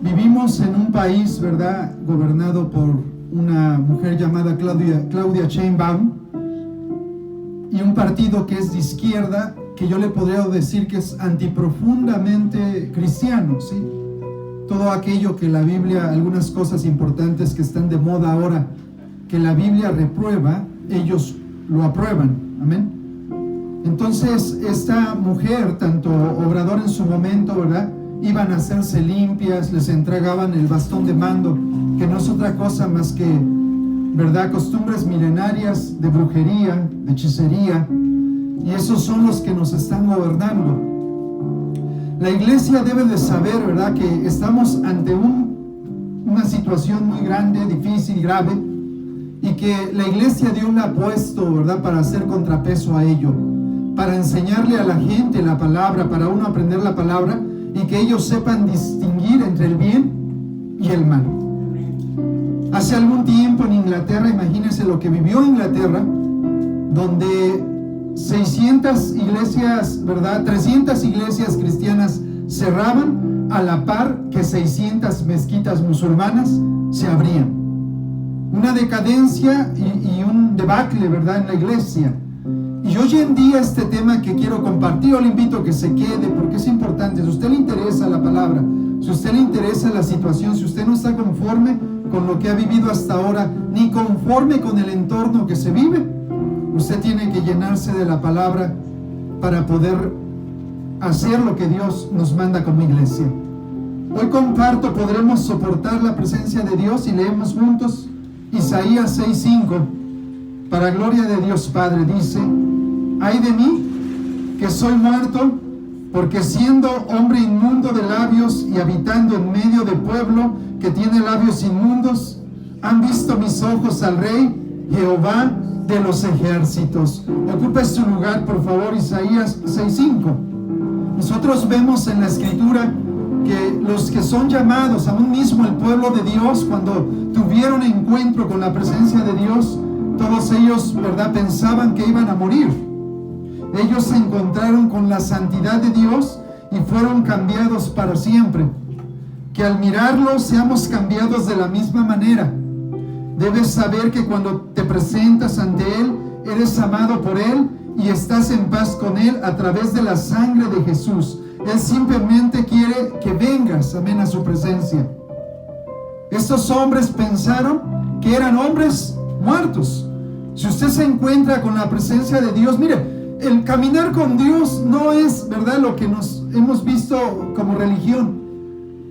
Vivimos en un país, ¿verdad?, gobernado por una mujer llamada Claudia Sheinbaum, y un partido que es de izquierda, que yo le podría decir que es antiprofundamente cristiano, ¿sí? Todo aquello que la Biblia, algunas cosas importantes que están de moda ahora, que la Biblia reprueba, ellos lo aprueban, amén. Entonces esta mujer, tanto Obrador en su momento, ¿verdad?, iban a hacerse limpias, les entregaban el bastón de mando, que no es otra cosa más que, ¿verdad?, costumbres milenarias de brujería, de hechicería, y esos son los que nos están gobernando. La iglesia debe de saber, ¿verdad?, que estamos ante una situación muy grande, difícil, grave, y que la iglesia Dios la ha puesto, ¿verdad?, para hacer contrapeso a ello, para enseñarle a la gente la palabra, para uno aprender la palabra, y que ellos sepan distinguir entre el bien y el mal. Hace algún tiempo en Inglaterra, imagínense lo que vivió Inglaterra, donde 600 iglesias, ¿verdad?, 300 iglesias cristianas cerraban a la par que 600 mezquitas musulmanas se abrían. Una decadencia y un debacle, ¿verdad?, en la iglesia. Y hoy en día este tema que quiero compartir, yo le invito a que se quede porque es importante. Si a usted le interesa la palabra, si a usted le interesa la situación, si usted no está conforme con lo que ha vivido hasta ahora, ni conforme con el entorno que se vive, usted tiene que llenarse de la palabra para poder hacer lo que Dios nos manda como iglesia. Hoy comparto, podremos soportar la presencia de Dios, y leemos juntos Isaías 6:5. Para gloria de Dios Padre, dice: ay de mí, que soy muerto, porque siendo hombre inmundo de labios y habitando en medio de pueblo que tiene labios inmundos, han visto mis ojos al Rey, Jehová de los ejércitos. Ocupe su lugar, por favor, Isaías 6:5. Nosotros vemos en la Escritura que los que son llamados, aún mismo el pueblo de Dios, cuando tuvieron encuentro con la presencia de Dios, todos ellos, ¿verdad?, pensaban que iban a morir. Ellos se encontraron con la santidad de Dios y fueron cambiados para siempre. Que al mirarlo seamos cambiados de la misma manera. Debes saber que cuando te presentas ante Él, eres amado por Él y estás en paz con Él a través de la sangre de Jesús. Él simplemente quiere que vengas, amén, a su presencia. Estos hombres pensaron que eran hombres muertos. Si usted se encuentra con la presencia de Dios, mire, el caminar con Dios no es, ¿verdad?, lo que nos hemos visto como religión.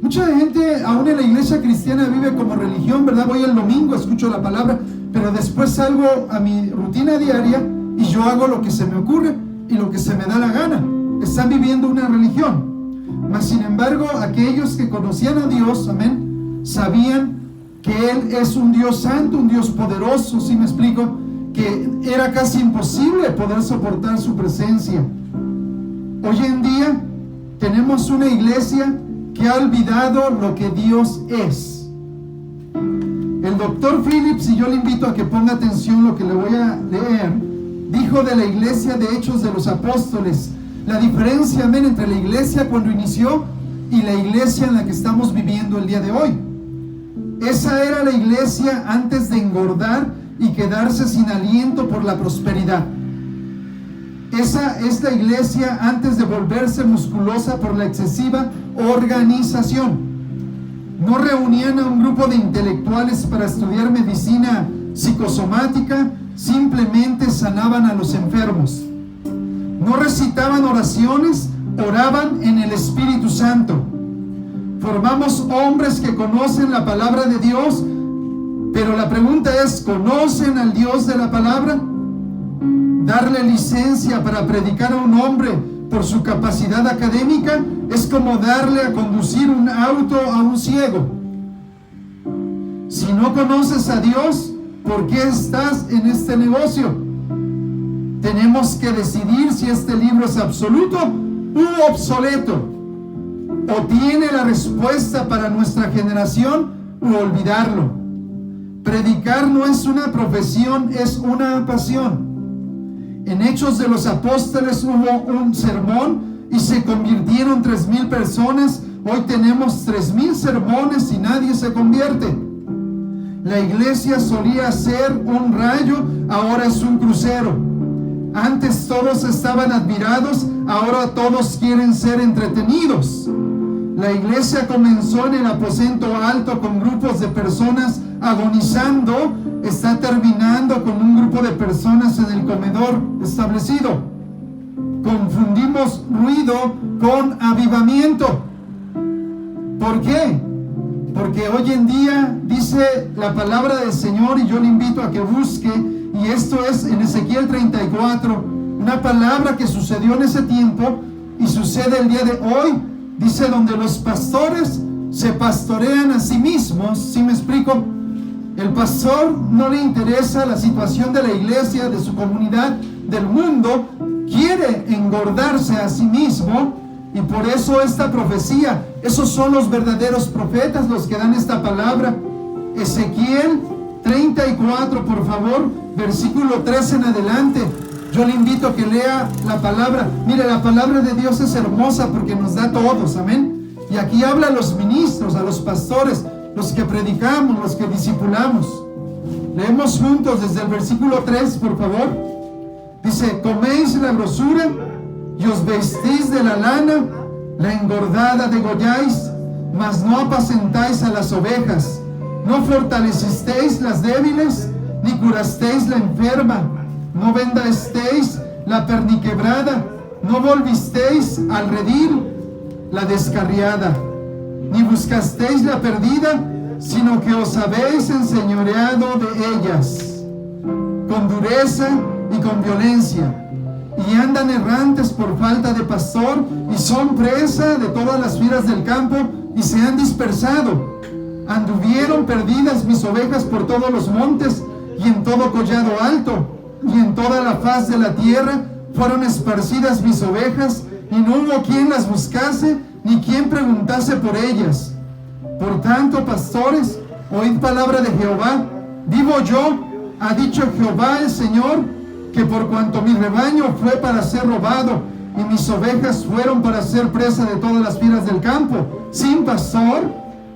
Mucha gente, aún en la iglesia cristiana, vive como religión, ¿verdad? Voy el domingo, escucho la palabra, pero después salgo a mi rutina diaria y yo hago lo que se me ocurre y lo que se me da la gana. Están viviendo una religión. Mas sin embargo, aquellos que conocían a Dios, amén, sabían que Él es un Dios santo, un Dios poderoso, ¿sí me explico? Que era casi imposible poder soportar su presencia. Hoy en día tenemos una iglesia que ha olvidado lo que Dios es. El doctor Phillips, y yo le invito a que ponga atención lo que le voy a leer, dijo de la iglesia de Hechos de los Apóstoles, la diferencia, amén, entre la iglesia cuando inició y la iglesia en la que estamos viviendo el día de hoy. Esa era la iglesia antes de engordar y quedarse sin aliento por la prosperidad. Esa es la iglesia antes de volverse musculosa por la excesiva organización. No reunían a un grupo de intelectuales para estudiar medicina psicosomática, simplemente sanaban a los enfermos. No recitaban oraciones, oraban en el Espíritu Santo. Formamos hombres que conocen la palabra de Dios, pero la pregunta es, ¿conocen al Dios de la palabra? Darle licencia para predicar a un hombre por su capacidad académica es como darle a conducir un auto a un ciego. Si no conoces a Dios, ¿por qué estás en este negocio? Tenemos que decidir si este libro es absoluto u obsoleto, o tiene la respuesta para nuestra generación u olvidarlo. Predicar no es una profesión, es una pasión. En Hechos de los Apóstoles hubo un sermón y se convirtieron 3,000 personas, Hoy tenemos 3,000 sermones y nadie se convierte. La iglesia solía ser un rayo, ahora es un crucero. Antes todos estaban admirados, ahora todos quieren ser entretenidos. La iglesia comenzó en el aposento alto con grupos de personas agonizando, está terminando con un grupo de personas en el comedor establecido. Confundimos ruido con avivamiento. ¿Por qué? Porque hoy en día dice la palabra del Señor, y yo le invito a que busque, y esto es en Ezequiel 34, una palabra que sucedió en ese tiempo y sucede el día de hoy. Dice, donde los pastores se pastorean a sí mismos. ¿Sí me explico? El pastor no le interesa la situación de la iglesia, de su comunidad, del mundo. Quiere engordarse a sí mismo. Y por eso esta profecía, esos son los verdaderos profetas, los que dan esta palabra. Ezequiel 34, por favor, versículo 13 en adelante. Yo le invito a que lea la palabra. Mire, la palabra de Dios es hermosa porque nos da a todos, amén. Y aquí habla a los ministros, a los pastores, los que predicamos, los que discipulamos. Leemos juntos desde el versículo 3, por favor. Dice, coméis la grosura y os vestéis de la lana, la engordada degolláis, mas no apacentáis a las ovejas. No fortalecisteis las débiles, ni curasteis la enferma. No vendasteis la perniquebrada, no volvisteis al redil la descarriada, ni buscasteis la perdida, sino que os habéis enseñoreado de ellas, con dureza y con violencia, y andan errantes por falta de pastor, y son presa de todas las fieras del campo, y se han dispersado. Anduvieron perdidas mis ovejas por todos los montes, y en todo collado alto, y en toda la faz de la tierra fueron esparcidas mis ovejas, y no hubo quien las buscase, ni quien preguntase por ellas. Por tanto, pastores, oíd palabra de Jehová. Vivo yo, ha dicho Jehová el Señor, que por cuanto mi rebaño fue para ser robado, y mis ovejas fueron para ser presa de todas las fieras del campo, sin pastor,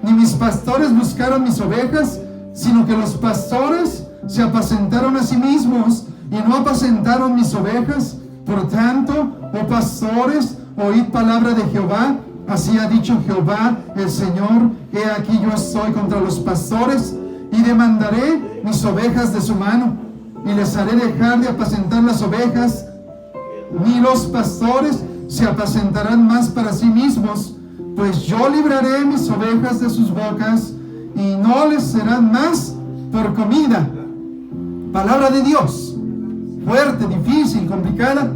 ni mis pastores buscaron mis ovejas, sino que los pastores se apacentaron a sí mismos, y no apacentaron mis ovejas. Por tanto, oh pastores, oíd palabra de Jehová. Así ha dicho Jehová el Señor, he aquí yo estoy contra los pastores, y demandaré mis ovejas de su mano, y les haré dejar de apacentar las ovejas, ni los pastores se apacentarán más para sí mismos, pues yo libraré mis ovejas de sus bocas, y no les serán más por comida. Palabra de Dios, fuerte, difícil, complicada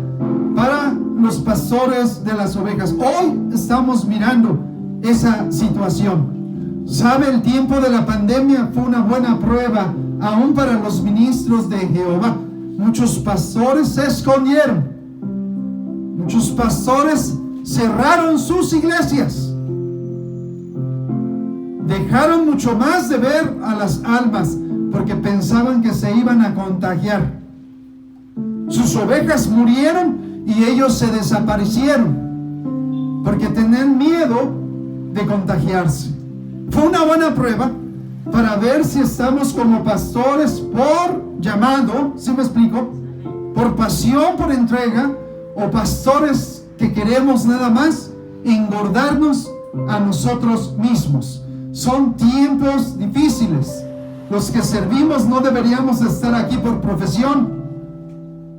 para los pastores de las ovejas. Hoy estamos mirando esa situación. ¿Sabe? El tiempo de la pandemia fue una buena prueba, aún para los ministros de Jehová. Muchos pastores se escondieron. Muchos pastores cerraron sus iglesias. Dejaron mucho más de ver a las almas porque pensaban que se iban a contagiar. Sus ovejas murieron y ellos se desaparecieron porque tenían miedo de contagiarse. Fue una buena prueba para ver si estamos como pastores por llamado, ¿sí me explico? Por pasión, por entrega, o pastores que queremos nada más engordarnos a nosotros mismos. Son tiempos difíciles. Los que servimos no deberíamos estar aquí por profesión,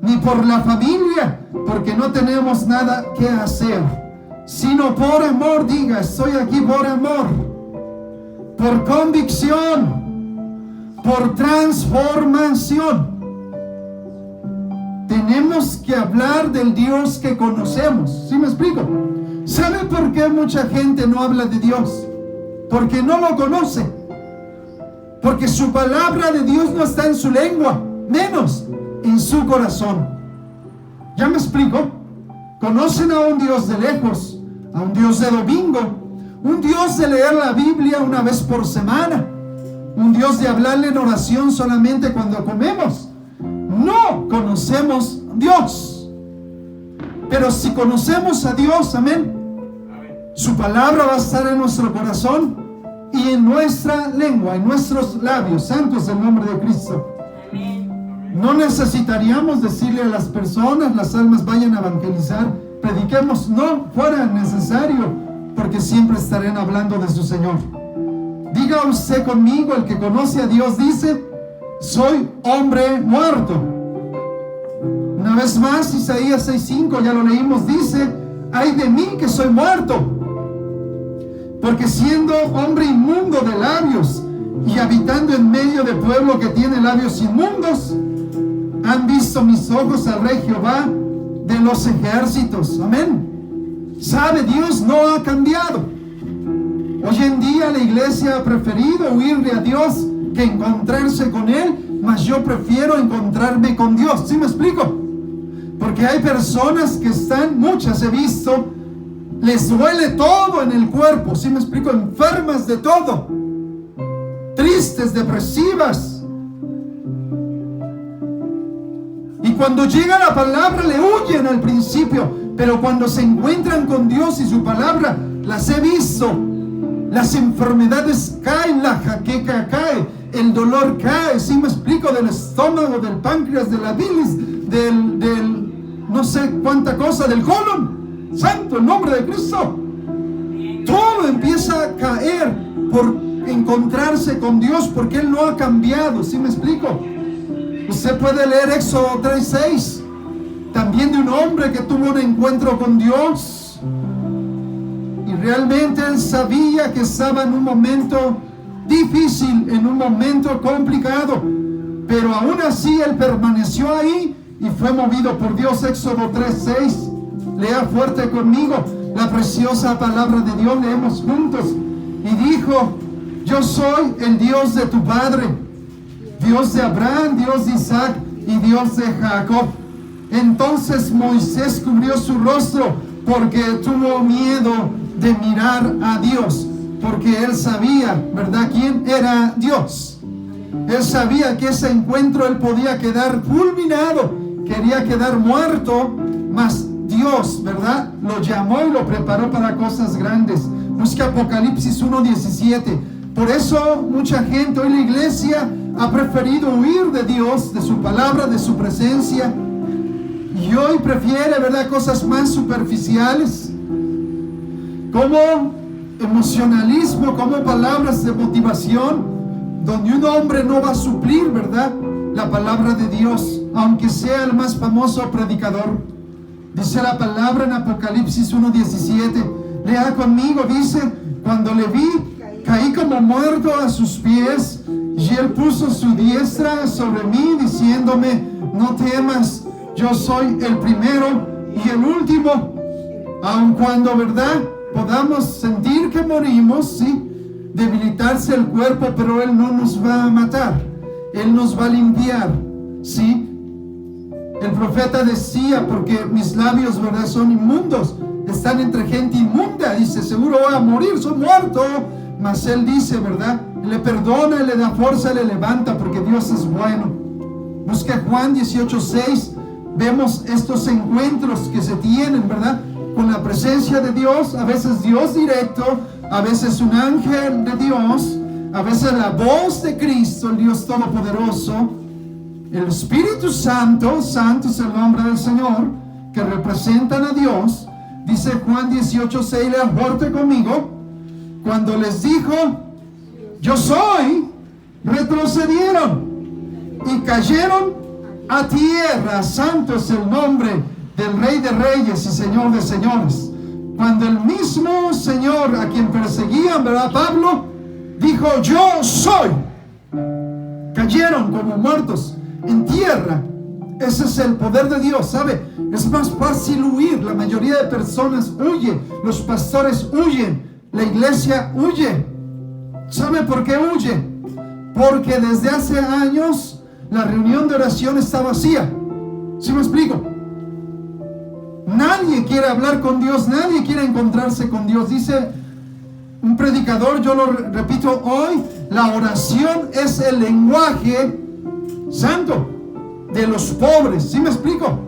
ni por la familia, porque no tenemos nada que hacer, sino por amor. Diga, estoy aquí por amor, por convicción, por transformación. Tenemos que hablar del Dios que conocemos. ¿Sí me explico? ¿Sabe por qué mucha gente no habla de Dios? Porque no lo conoce. Porque su palabra de Dios no está en su lengua, menos en su corazón. ¿Ya me explico? Conocen a un Dios de lejos, a un Dios de domingo, un Dios de leer la Biblia una vez por semana, un Dios de hablarle en oración solamente cuando comemos. No conocemos a Dios. Pero si conocemos a Dios, amén, Su palabra va a estar en nuestro corazón y en nuestra lengua, en nuestros labios. Santo es el nombre de Cristo. No necesitaríamos decirle a las personas, las almas vayan a evangelizar, prediquemos. No fuera necesario, porque siempre estarán hablando de su Señor. Diga usted conmigo, el que conoce a Dios dice: soy hombre muerto. Una vez más, Isaías 6:5, ya lo leímos, dice: ay de mí que soy muerto, porque siendo hombre inmundo de labios y habitando en medio de pueblo que tiene labios inmundos, han visto mis ojos al Rey Jehová de los ejércitos. Amén. ¿Sabe? Dios no ha cambiado. Hoy en día la iglesia ha preferido huirle a Dios que encontrarse con Él, mas yo prefiero encontrarme con Dios. ¿Sí me explico? Porque hay personas que están, muchas he visto, les duele todo en el cuerpo. ¿Sí me explico? Enfermas de todo, tristes, depresivas. Y cuando llega la palabra le huyen al principio, pero cuando se encuentran con Dios y su palabra, las he visto, las enfermedades caen, la jaqueca cae, el dolor cae. ¿Sí me explico? Del estómago, del páncreas, de la bilis, del no sé cuánta cosa, del colon. Santo el nombre de Cristo. Todo empieza a caer por encontrarse con Dios, porque Él no ha cambiado. ¿Sí me explico? Usted puede leer Éxodo 3:6, también de un hombre que tuvo un encuentro con Dios y realmente él sabía que estaba en un momento difícil, en un momento complicado, pero aún así él permaneció ahí y fue movido por Dios. Éxodo 3:6, lea fuerte conmigo la preciosa palabra de Dios, leemos juntos. Y dijo: yo soy el Dios de tu padre, Dios de Abraham, Dios de Isaac y Dios de Jacob. Entonces Moisés cubrió su rostro porque tuvo miedo de mirar a Dios, porque él sabía, ¿verdad?, quién era Dios. Él sabía que ese encuentro él podía quedar fulminado, quería quedar muerto, mas Dios, ¿verdad?, lo llamó y lo preparó para cosas grandes. Busca Apocalipsis 1:17. Por eso mucha gente hoy, la iglesia, ha preferido huir de Dios, de su palabra, de su presencia, y hoy prefiere, ¿verdad?, cosas más superficiales, como emocionalismo, como palabras de motivación, donde un hombre no va a suplir, ¿verdad?, la palabra de Dios, aunque sea el más famoso predicador. Dice la palabra en Apocalipsis 1:17, lea conmigo, dice: cuando le vi, caí como muerto a sus pies, y él puso su diestra sobre mí, diciéndome: no temas, yo soy el primero y el último. Aun cuando, ¿verdad?, podamos sentir que morimos, ¿sí?, debilitarse el cuerpo, pero Él no nos va a matar, Él nos va a limpiar, ¿sí? El profeta decía: porque mis labios, ¿verdad?, son inmundos, están entre gente inmunda. Dice: seguro voy a morir, soy muerto. Mas Él dice, ¿verdad?, le perdona, le da fuerza, le levanta, porque Dios es bueno. Busca Juan 18:6. Vemos estos encuentros que se tienen, ¿verdad?, con la presencia de Dios. A veces Dios directo, a veces un ángel de Dios, a veces la voz de Cristo, el Dios Todopoderoso, el Espíritu Santo. Santo es el nombre del Señor, que representan a Dios. Dice Juan 18:6, lea fuerte conmigo. Cuando les dijo: yo soy, retrocedieron y cayeron a tierra. Santo es el nombre del Rey de Reyes y Señor de Señores. Cuando el mismo Señor a quien perseguían, ¿verdad?, Pablo, dijo: yo soy, cayeron como muertos en tierra. Ese es el poder de Dios, ¿sabe? Es más fácil huir. La mayoría de personas huye, los pastores huyen, la iglesia huye. ¿Sabe por qué huye? Porque desde hace años la reunión de oración está vacía. ¿Sí me explico? Nadie quiere hablar con Dios, nadie quiere encontrarse con Dios. Dice un predicador, yo lo repito hoy: la oración es el lenguaje santo de los pobres. ¿Sí me explico?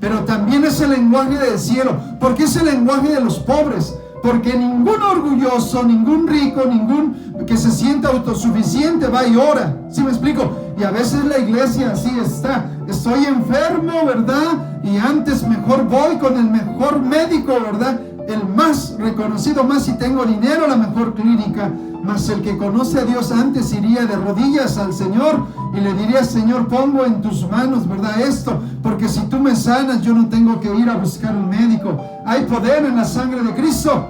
Pero también es el lenguaje del cielo. ¿Por qué es el lenguaje de los pobres? Porque ningún orgulloso, ningún rico, ningún que se sienta autosuficiente va y ora. ¿Sí me explico? Y a veces la iglesia así está. Estoy enfermo, ¿verdad? Y antes mejor voy con el mejor médico, ¿verdad? El más reconocido, más si tengo dinero, la mejor clínica. Mas el que conoce a Dios antes iría de rodillas al Señor y le diría: Señor, pongo en tus manos, ¿verdad? Esto, porque si tú me sanas, yo no tengo que ir a buscar un médico. Hay poder en la sangre de Cristo.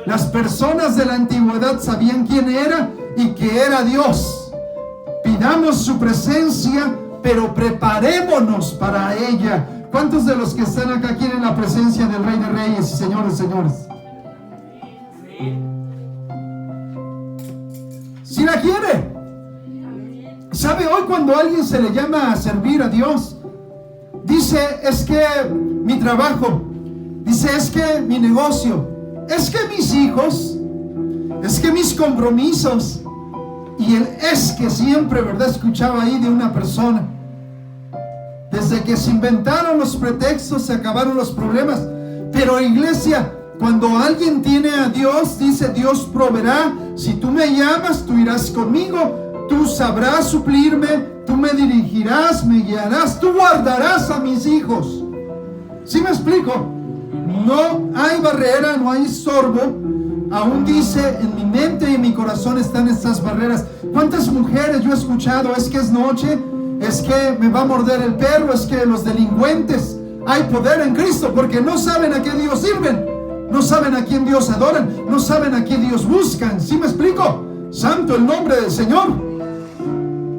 Las personas de la antigüedad sabían quién era y que era Dios. Pidamos su presencia, pero preparémonos para ella. ¿Cuántos de los que están acá quieren la presencia del Rey de Reyes y Señor de Señores? Si la quiere. ¿Sabe? Hoy cuando a alguien se le llama a servir a Dios, dice: es que mi trabajo, dice: es que mi negocio, es que mis hijos, es que mis compromisos. Y el es que siempre, ¿verdad?, escuchaba ahí de una persona. Desde que se inventaron los pretextos, se acabaron los problemas. Pero iglesia, cuando alguien tiene a Dios, dice: Dios proveerá. Si tú me llamas, tú irás conmigo. Tú sabrás suplirme. Tú me dirigirás, me guiarás. Tú guardarás a mis hijos. ¿Sí me explico? No hay barrera, no hay estorbo. Aún dice: en mi mente y en mi corazón están estas barreras. ¿Cuántas mujeres yo he escuchado? Es que es noche, es que me va a morder el perro, es que los delincuentes. Hay poder en Cristo porque no saben a qué Dios sirven, no saben a quién Dios adoran, no saben a qué Dios buscan. ¿Sí me explico? Santo el nombre del Señor.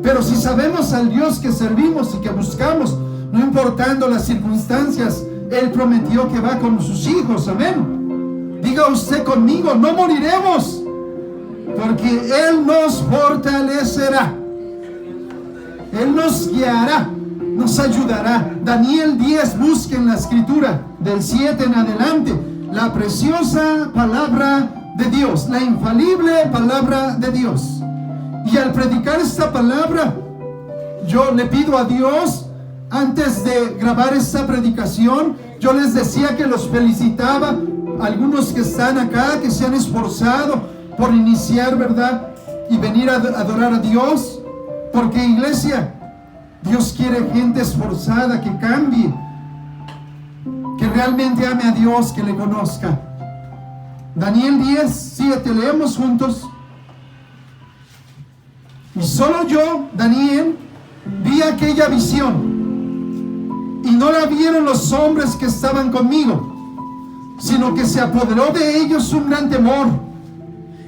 Pero si sabemos al Dios que servimos y que buscamos, no importando las circunstancias, Él prometió que va con sus hijos. Amén. Diga usted conmigo: no moriremos, porque Él nos fortalecerá, Él nos guiará, nos ayudará. Daniel 10, busquen la escritura del 7 en adelante. La preciosa palabra de Dios, la infalible palabra de Dios. Y al predicar esta palabra, yo le pido a Dios, antes de grabar esta predicación, yo les decía que los felicitaba. Algunos que están acá, que se han esforzado por iniciar, ¿verdad?, y venir a adorar a Dios. Porque iglesia, Dios quiere gente esforzada, que cambie, que realmente ame a Dios, que le conozca. Daniel 10, 7, leemos juntos. Y solo yo, Daniel, vi aquella visión, y no la vieron los hombres que estaban conmigo, sino que se apoderó de ellos un gran temor,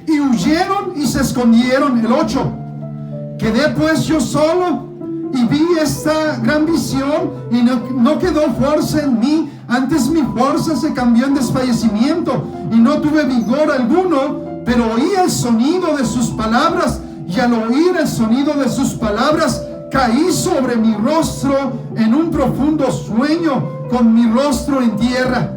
y huyeron y se escondieron. El 8. Quedé pues yo solo, y vi esta gran visión, y no quedó fuerza en mí. Antes mi fuerza se cambió en desfallecimiento, y no tuve vigor alguno. Pero oí el sonido de sus palabras, y al oír el sonido de sus palabras, caí sobre mi rostro en un profundo sueño, con mi rostro en tierra.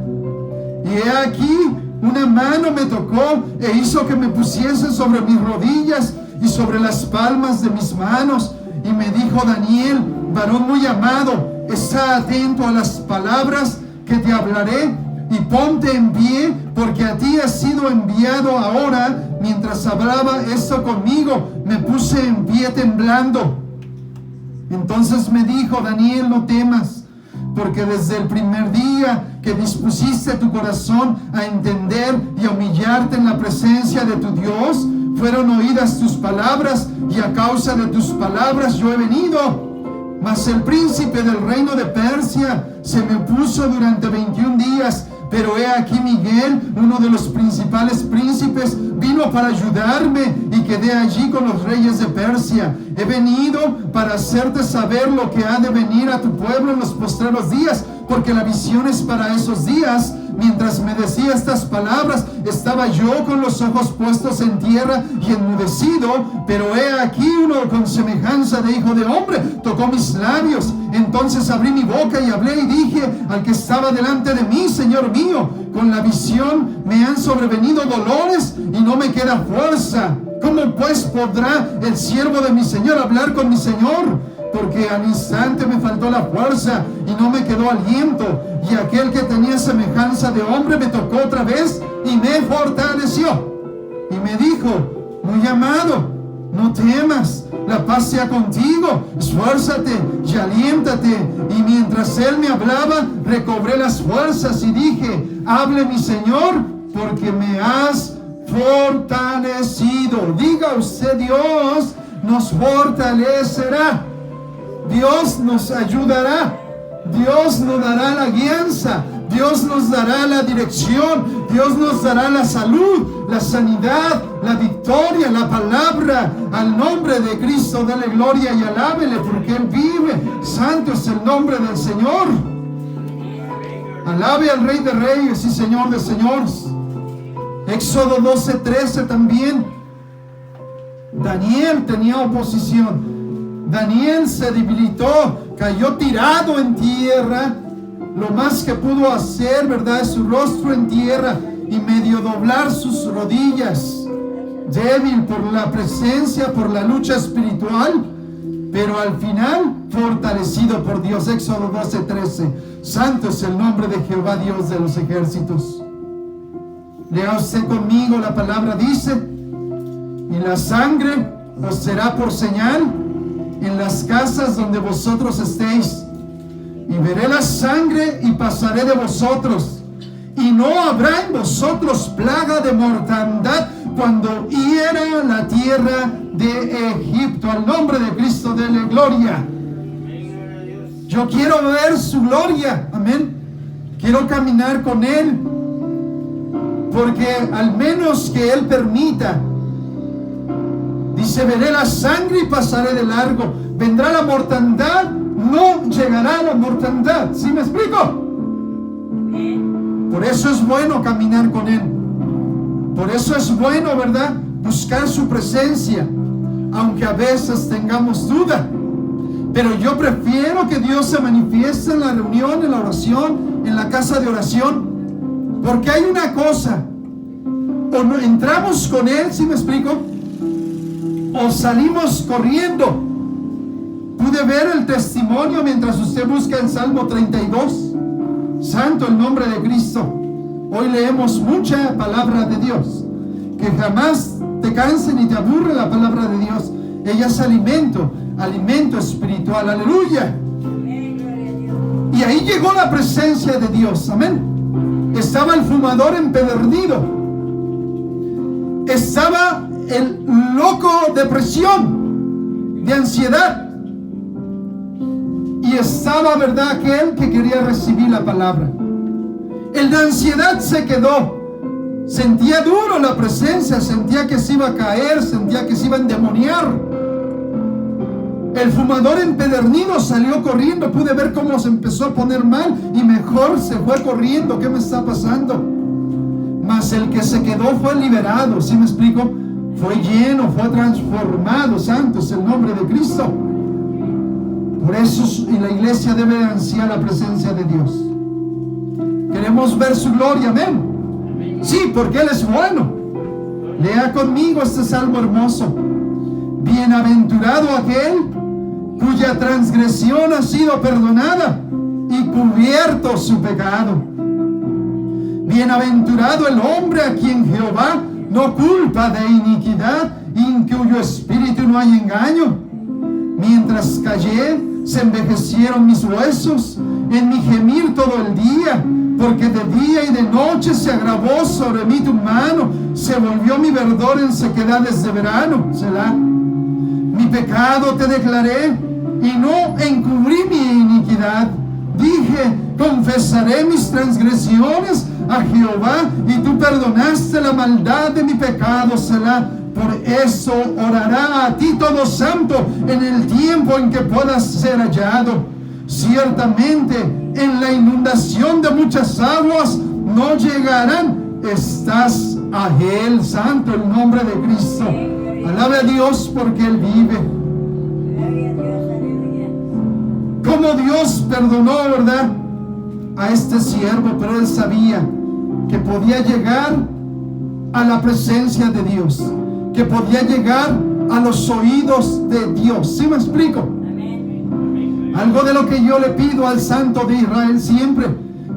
Y he aquí, una mano me tocó e hizo que me pusiese sobre mis rodillas y sobre las palmas de mis manos. Y me dijo: Daniel, varón muy amado, está atento a las palabras que te hablaré, y ponte en pie, porque a ti ha sido enviado ahora. Mientras hablaba esto conmigo, me puse en pie temblando. Entonces me dijo: Daniel, no temas, porque desde el primer día que dispusiste tu corazón a entender y a humillarte en la presencia de tu Dios, fueron oídas tus palabras, y a causa de tus palabras yo he venido. Mas el príncipe del reino de Persia se me opuso durante 21 días. Pero he aquí Miguel, uno de los principales príncipes, vino para ayudarme, y quedé allí con los reyes de Persia. He venido para hacerte saber lo que ha de venir a tu pueblo en los postreros días, porque la visión es para esos días. Mientras me decía estas palabras, estaba yo con los ojos puestos en tierra y enmudecido. Pero he aquí uno con semejanza de hijo de hombre tocó mis labios. Entonces abrí mi boca y hablé, y dije al que estaba delante de mí: Señor mío, con la visión me han sobrevenido dolores y no me queda fuerza. ¿Cómo pues podrá el siervo de mi Señor hablar con mi Señor? porque al instante me faltó la fuerza y no me quedó aliento. Y aquel que tenía semejanza de hombre me tocó otra vez y me fortaleció. Y me dijo: muy amado, no temas, la paz sea contigo, esfuérzate y aliéntate. Y mientras él me hablaba, recobré las fuerzas y dije: hable mi Señor, porque me has fortalecido. Diga usted: Dios nos fortalecerá, Dios nos ayudará, Dios nos dará la guianza, Dios nos dará la dirección, Dios nos dará la salud, la sanidad, la victoria, la palabra. Al nombre de Cristo dele gloria y alábele, porque Él vive. Santo es el nombre del Señor. Alabe al Rey de Reyes y Señor de Señores. Éxodo 12:13 también. Daniel tenía oposición. Daniel se debilitó, cayó tirado en tierra. Lo más que pudo hacer, ¿verdad?, es su rostro en tierra y medio doblar sus rodillas, débil por la presencia, por la lucha espiritual, pero al final fortalecido por Dios. Éxodo 12:13. Santo es el nombre de Jehová, Dios de los ejércitos. Lea usted conmigo, la palabra dice: y la sangre os será por señal en las casas donde vosotros estéis. Y veré la sangre y pasaré de vosotros, y no habrá en vosotros plaga de mortandad cuando hiera la tierra de Egipto. Al nombre de Cristo dele gloria. Yo quiero ver su gloria, amén. Quiero caminar con Él, porque al menos que Él permita, dice: veré la sangre y pasaré de largo. Vendrá la mortandad, no llegará la mortandad. ¿Sí me explico? Por eso es bueno caminar con Él. Por eso es bueno, ¿verdad?, buscar su presencia, aunque a veces tengamos duda. Pero yo prefiero que Dios se manifieste en la reunión, en la oración, en la casa de oración. Porque hay una cosa: o no entramos con Él, ¿sí me explico?, o salimos corriendo. Pude ver el testimonio mientras usted busca en Salmo 32. Santo el nombre de Cristo. Hoy leemos mucha palabra de Dios. Que jamás te canse ni te aburre la palabra de Dios. Ella es alimento, alimento espiritual. Aleluya. Y ahí llegó la presencia de Dios. Amén. Estaba el fumador empedernido. Estaba el loco de depresión, de ansiedad. Y estaba, ¿verdad?, aquel que quería recibir la palabra. El de ansiedad se quedó. Sentía duro la presencia, sentía que se iba a caer, sentía que se iba a endemoniar. El fumador empedernido salió corriendo. Pude ver cómo se empezó a poner mal y mejor se fue corriendo. ¿Qué me está pasando? Mas el que se quedó fue liberado. ¿Sí me explico? Fue lleno, fue transformado. Santo es el nombre de Cristo. Por eso la iglesia debe ansiar la presencia de Dios. Queremos ver su gloria, amén. Sí, porque Él es bueno. Lea conmigo este salmo hermoso. Bienaventurado aquel cuya transgresión ha sido perdonada y cubierto su pecado. Bienaventurado el hombre a quien Jehová no culpa de iniquidad y en cuyo espíritu no hay engaño. Mientras callé, se envejecieron mis huesos en mi gemir todo el día, porque de día y de noche se agravó sobre mí tu mano, se volvió mi verdor en sequedades de verano. Selah. Mi pecado te declaré y no encubrí mi iniquidad. Dije: confesaré mis transgresiones a Jehová, y tú perdonaste la maldad de mi pecado. Selah. Por eso orará a ti todo santo en el tiempo en que puedas ser hallado. Ciertamente en la inundación de muchas aguas no llegarán. Estás a Él. Santo el nombre de Cristo. Alabe a Dios porque Él vive. Como Dios perdonó, ¿verdad?, a este siervo, pero Él sabía que podía llegar a la presencia de Dios, que podía llegar a los oídos de Dios. ¿Sí me explico? Algo de lo que yo le pido al Santo de Israel siempre,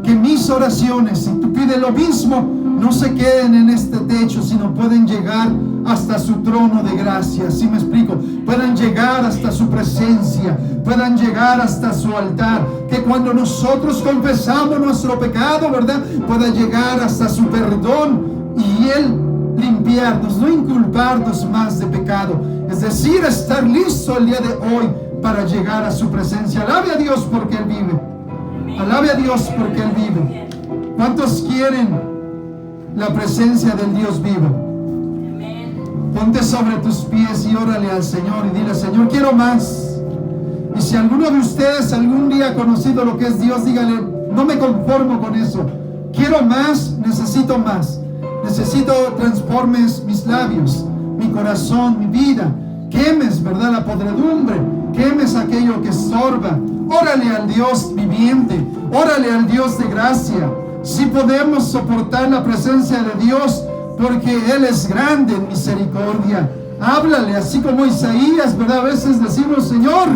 que mis oraciones, si tú pides lo mismo, no se queden en este techo, sino pueden llegar hasta su trono de gracia. ¿Sí me explico? Puedan llegar hasta su presencia, puedan llegar hasta su altar. Que cuando nosotros confesamos nuestro pecado, ¿verdad?, pueda llegar hasta su perdón y Él limpiarnos, no inculparnos más de pecado. Es decir, estar listo el día de hoy para llegar a su presencia. Alabe a Dios porque Él vive. Alabe a Dios porque Él vive. ¿Cuántos quieren la presencia del Dios vivo? Ponte sobre tus pies y órale al Señor y dile: Señor, quiero más. Y si alguno de ustedes algún día ha conocido lo que es Dios, dígale: no me conformo con eso, quiero más, necesito más. Necesito transformes mis labios, mi corazón, mi vida. Quemes, ¿verdad?, la podredumbre. Quemes aquello que estorba. Órale al Dios viviente. Órale al Dios de gracia. Si podemos soportar la presencia de Dios, porque Él es grande en misericordia. Háblale, así como Isaías, ¿verdad? A veces decimos: Señor,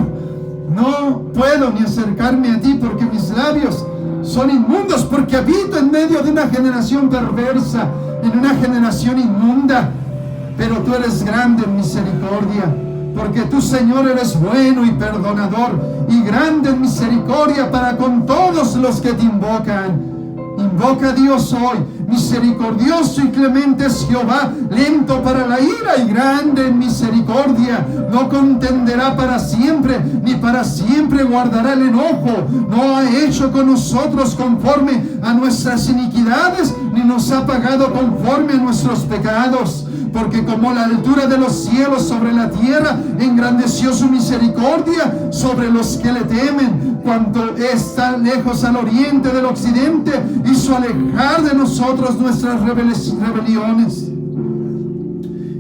no puedo ni acercarme a ti porque mis labios son inmundos, porque habito en medio de una generación perversa, en una generación inmunda. Pero tú eres grande en misericordia, porque tú, Señor, eres bueno y perdonador y grande en misericordia para con todos los que te invocan. Invoca a Dios hoy. Misericordioso y clemente es Jehová, lento para la ira y grande en misericordia. No contenderá para siempre, ni para siempre guardará el enojo. No ha hecho con nosotros conforme a nuestras iniquidades, ni nos ha pagado conforme a nuestros pecados. Porque como la altura de los cielos sobre la tierra, engrandeció su misericordia sobre los que le temen. Cuanto está lejos al oriente del occidente, hizo alejar de nosotros nuestras rebeliones.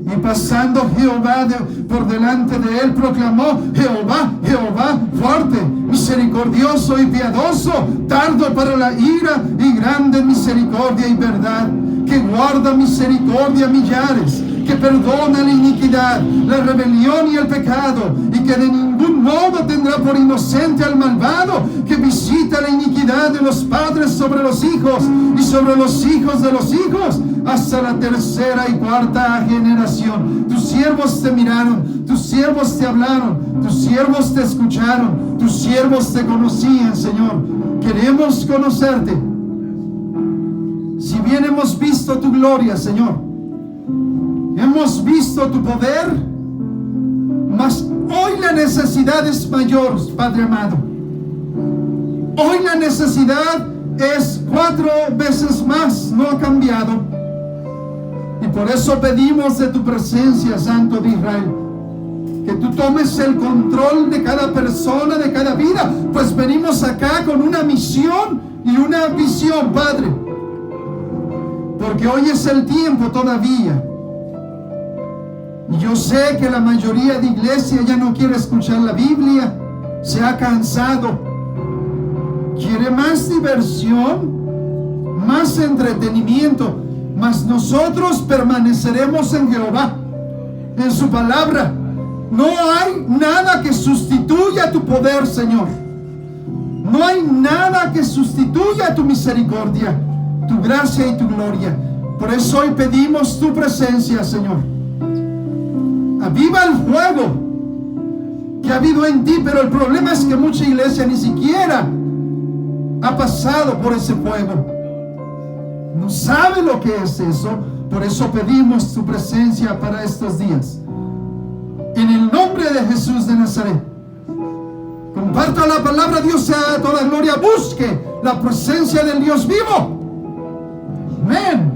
Y pasando Jehová por delante de él, proclamó: Jehová, Jehová, fuerte, misericordioso y piadoso, tardo para la ira y grande en misericordia y verdad, que guarda misericordia a millares, que perdona la iniquidad, la rebelión y el pecado, y que de ningún modo tendrá por inocente al malvado, que visita la iniquidad de los padres sobre los hijos y sobre los hijos de los hijos, hasta la tercera y cuarta generación. Tus siervos te miraron, tus siervos te hablaron, tus siervos te escucharon, tus siervos te conocían, Señor. Queremos conocerte. Si bien hemos visto tu gloria, Señor, hemos visto tu poder, mas hoy la necesidad es mayor, Padre amado. Hoy la necesidad es 4 veces más, no ha cambiado. Y por eso pedimos de tu presencia, Santo de Israel, que tú tomes el control de cada persona, de cada vida, pues venimos acá con una misión y una visión, Padre. Porque hoy es el tiempo todavía. Y yo sé que la mayoría de iglesia ya no quiere escuchar la Biblia, se ha cansado. Quiere más diversión, más entretenimiento, mas nosotros permaneceremos en Jehová, en su palabra. No hay nada que sustituya tu poder, Señor. No hay nada que sustituya tu misericordia, tu gracia y tu gloria. Por eso hoy pedimos tu presencia, Señor. Aviva el fuego que ha habido en ti, pero el problema es que mucha iglesia ni siquiera ha pasado por ese fuego. No sabe lo que es eso. Por eso pedimos tu presencia para estos días. En el nombre de Jesús de Nazaret. Comparta la palabra. Dios sea toda gloria. Busque la presencia del Dios vivo. Amén.